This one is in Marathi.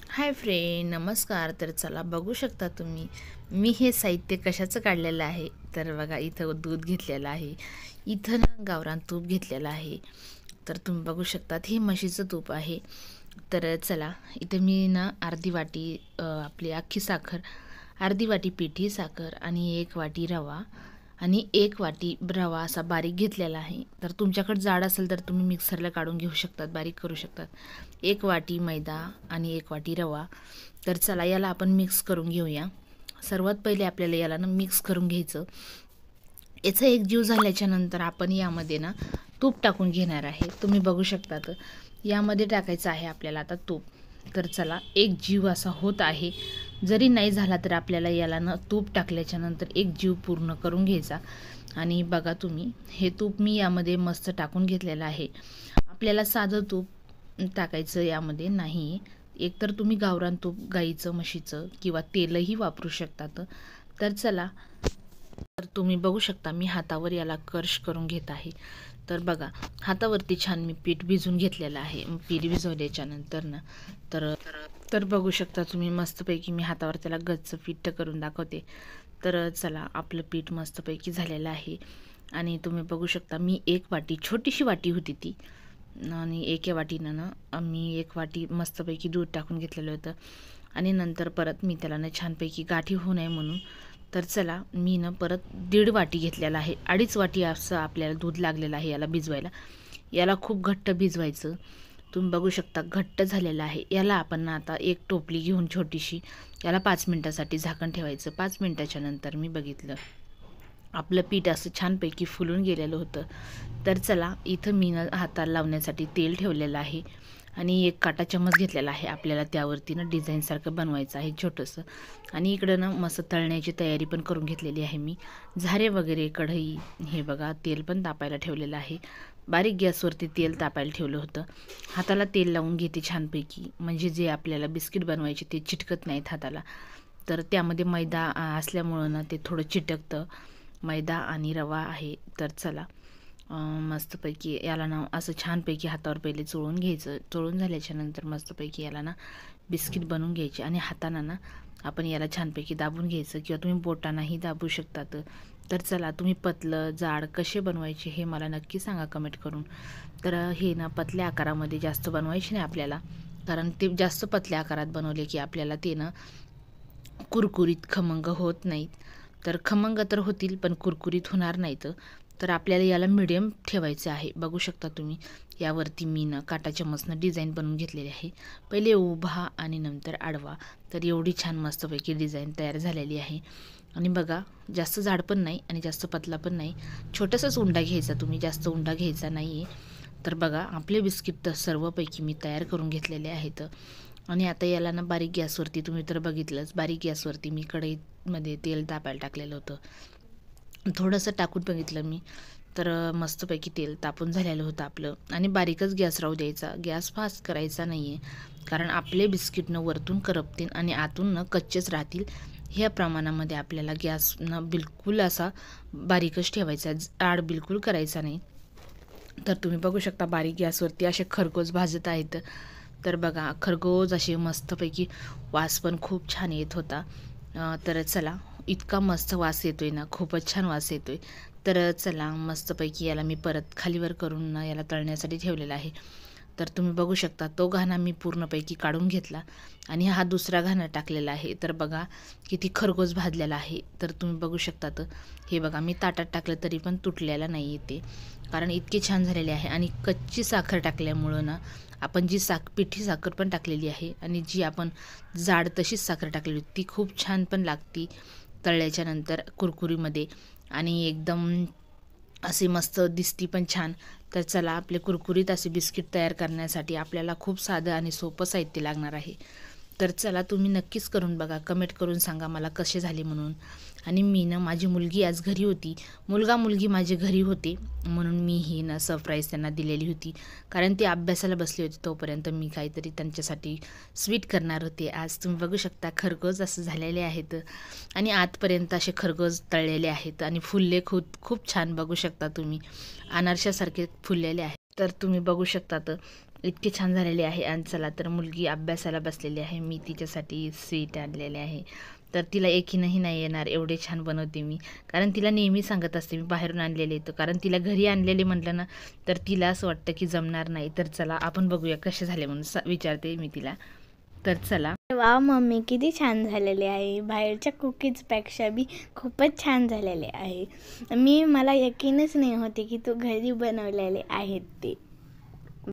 हाय फ्रेंड, नमस्कार. तर चला बघू शकता तुम्ही मी हे साहित्य कशाचं काढलेलं आहे. तर बघा, इथं दूध घेतलेलं आहे, इथं ना गावरान तूप घेतलेलं आहे. तर तुम्ही बघू शकतात हे म्हशीचं तूप आहे. तर चला, इथं मी ना अर्धी वाटी आपली अख्खी साखर, अर्धी वाटी पिठी साखर आणि 1 वाटी रवा आणि 1 वाटी रवा असा बारीक घेतलेला आहे. तर तुमच्याकडे जाड असेल तर तुम्ही मिक्सरला काढून घेऊ शकतात, बारीक करू शकतात. 1 वाटी मैदा आणि 1 वाटी रवा. तर चला, याला आपण मिक्स करून घेऊया. सर्वात पहिले आपल्याला याला ना मिक्स करून घ्यायचं. याचा एक जीव झाल्याच्या नंतर आपण यामध्ये ना तूप टाकून घेणार आहे. तुम्ही बघू शकता, तर यामध्ये टाकायचं आहे आपल्याला आता तूप. तर चला, एक जीव असा होत आहे. जरी नाही झाला तर आपल्याला याला ना तूप टाकल्याच्या नंतर एक जीव पूर्ण करून घ्यायचा. आणि बघा तुम्ही, हे तूप मी यामध्ये मस्त टाकून घेतलेलं आहे. आपल्याला साधं तूप टाकायचं यामध्ये नाही. एकतर तुम्ही गावरान तूप, गाईचं, म्हशीचं किंवा तेलही वापरू शकतात. तर चला, तर तुम्ही बघू शकता मी हातावर याला कर्ष करून घेत आहे. तर बघा, हातावरती छान मी पीठ भिजून घेतलेलं आहे. पीठ भिजवल्याच्या नंतर ना तर तर बघू शकता तुम्ही, मस्तपैकी मी हातावर त्याला गच्च पीठ करून दाखवते. तर चला, आपलं पीठ मस्तपैकी झालेलं आहे. आणि तुम्ही बघू शकता मी 1 वाटी, छोटीशी वाटी होती ती, आणि एका वाटीनं ना मी 1 वाटी मस्तपैकी दूध टाकून घेतलेलं होतं. आणि नंतर परत मी त्याला ना छानपैकी गाठी होऊ नये म्हणून, तर चला, मी ना परत 1.5 वाटी घेतलेला आहे. 2.5 वाटी असं आपल्याला दूध लागलेलं आहे याला भिजवायला. याला खूप घट्ट भिजवायचं. तुम्ही बघू शकता घट्ट झालेलं आहे. याला आपण ना आता एक टोपली घेऊन छोटीशी, याला 5 मिनटासाठी झाकण ठेवायचं. 5 मिनटाच्या नंतर मी बघितलं, आपलं पीठ असं छानपैकी फुलून गेलेलं होतं. तर चला, इथं मी ना हाताला लावण्यासाठी तेल ठेवलेलं आहे आणि एक काटा चम्मच घेतलेला आहे. आपल्याला त्यावरती ना डिझाईनसारखं बनवायचं आहे छोटंसं. आणि इकडं ना मस्त तळण्याची तयारी पण करून घेतलेली आहे मी. झारे वगैरे, कढई, हे बघा तेल पण तापायला ठेवलेलं आहे. बारीक गॅसवरती तेल तापायला ठेवलं होतं. हाताला तेल लावून घेते छानपैकी, म्हणजे जे आपल्याला बिस्किट बनवायचे ते चिटकत नाहीत हाताला. तर त्यामध्ये मैदा असल्यामुळं ना ते थोडं चिटकतं. मैदा आणि रवा आहे. तर चला, मस्तपैकी याला ना असं छानपैकी हातावर पहिले चोळून घ्यायचं. चोळून झाल्याच्या नंतर मस्तपैकी याला ना बिस्किट बनवून घ्यायचे आणि हातानं ना आपण याला छानपैकी दाबून घ्यायचं, किंवा तुम्ही बोटांनाही दाबू शकतात. तर चला, तुम्ही पतलं, जाड कसे बनवायचे हे मला नक्की सांगा कमेंट करून. तर हे ना पतल्या आकारामध्ये जास्त बनवायचे नाही आपल्याला, कारण ते जास्त पतल्या आकारात बनवले की आपल्याला ते ना कुरकुरीत, खमंग होत नाहीत. तर खमंग तर होतील पण कुरकुरीत होणार नाहीत. तर आपल्याला याला मिडियम ठेवायचं आहे. बघू शकता तुम्ही, यावरती मी ना काटा चम्मचनं डिझाईन बनवून घेतलेली आहे. पहिले उभा आणि नंतर आडवा. तर एवढी छान मस्तपैकी डिझाईन तयार झालेली आहे. आणि बघा, जास्त जाड पण नाही आणि जास्त पतला पण नाही. छोटासाच उंडा घ्यायचा तुम्ही, जास्त उंडा घ्यायचा नाही आहे. तर बघा, आपले बिस्किट तर सर्वपैकी मी तयार करून घेतलेले आहेत. आणि आता याला ना बारीक गॅसवरती, तुम्ही तर बघितलंच, बारीक गॅसवरती मी कढईमध्ये तेल तापायला टाकलेलं होतं. थोडंसं टाकून बघितलं मी, तर मस्तपैकी तेल तापून झालेलं होतं आपलं. आणि बारीकच गॅस राहू द्यायचा, गॅस फास्ट करायचा नाही आहे, कारण आपले बिस्किटनं वरतून करपतील आणि आतून न कच्चेच राहतील. ह्या प्रमाणामध्ये आपल्याला गॅस न बिलकुल असा बारीकच ठेवायचा, जाड बिलकुल करायचा नाही. तर तुम्ही बघू शकता बारीक गॅसवरती असे खरगोश भाजत आहेत. तर बघा, खरगोश असे मस्तपैकी वास पण खूप छान येत होता. तर चला, इतका मस्त वास येतोय ना, खूपच छान वास येतोय. तर चला, मस्तपैकी याला मी परत खालीवर करून ना याला तळण्यासाठी ठेवलेला आहे. तर तुम्ही बघू शकता तो घाणा मी पूर्णपैकी काढून घेतला आणि हा दुसरा घाणा टाकलेला आहे. तर बघा किती खरगोश भाजलेला आहे. तर तुम्ही बघू शकता, तर हे बघा मी ताटात टाकलं तरी पण तुटलेला नाही येते, कारण इतके छान झालेले आहे. आणि कच्ची साखर टाकल्यामुळं ना, आपण जी पिठी साखर पण टाकलेली आहे आणि जी आपण जाड तशीच साखर टाकलेली ती खूप छान पण लागती तळल्याच्या नंतर कुरकुरीमध्ये, आणि एकदम असे मस्त दिसती पण छान. तर चला, आपले कुरकुरीत असे बिस्किट तयार करण्यासाठी आपल्याला खूप साधं आणि सोपं साहित्य लागणार आहे. तर चला, तुम्ही नक्कीच करून बघा, कमेंट करून सांगा मला कसे झाले म्हणून. आणि मी ना, माझी मुलगी आज घरी होती, मुलगा मुलगी माझे घरी होते, म्हणून मी ही ना सरप्राईज त्यांना दिलेली होती. कारण ते अभ्यासाला बसले होते, तोपर्यंत मी काहीतरी त्यांच्यासाठी स्वीट करणार होते. आज तुम्ही बघू शकता खरगोश असं झालेले आहेत आणि आतपर्यंत असे खरगोश तळलेले आहेत आणि फुलले खूप खूप छान. बघू शकता तुम्ही, अनारशासारखे फुललेले आहेत. तर तुम्ही बघू शकता, तर इतके छान झालेले आहे. आणि चला तर मुलगी अभ्यासाला बसलेली आहे. मी तिच्यासाठी स्वीट आणलेले आहे. तर तिला एकीनंही नाही येणार एवढे छान बनवते मी. कारण तिला नेहमी सांगत असते मी बाहेरून आणलेले येतो. कारण तिला घरी आणलेले म्हटलं ना तर तिला असं वाटतं की जमणार नाही. तर चला आपण बघूया कसे झाले म्हणून विचारते मी तिला. तर चला. वा मम्मी, किती छान झालेले आहे. बाहेरच्या कुकीजपेक्षा बी खूपच छान झालेले आहे. मला यकीनच नाही होते की तू घरी बनवलेले आहेत ते.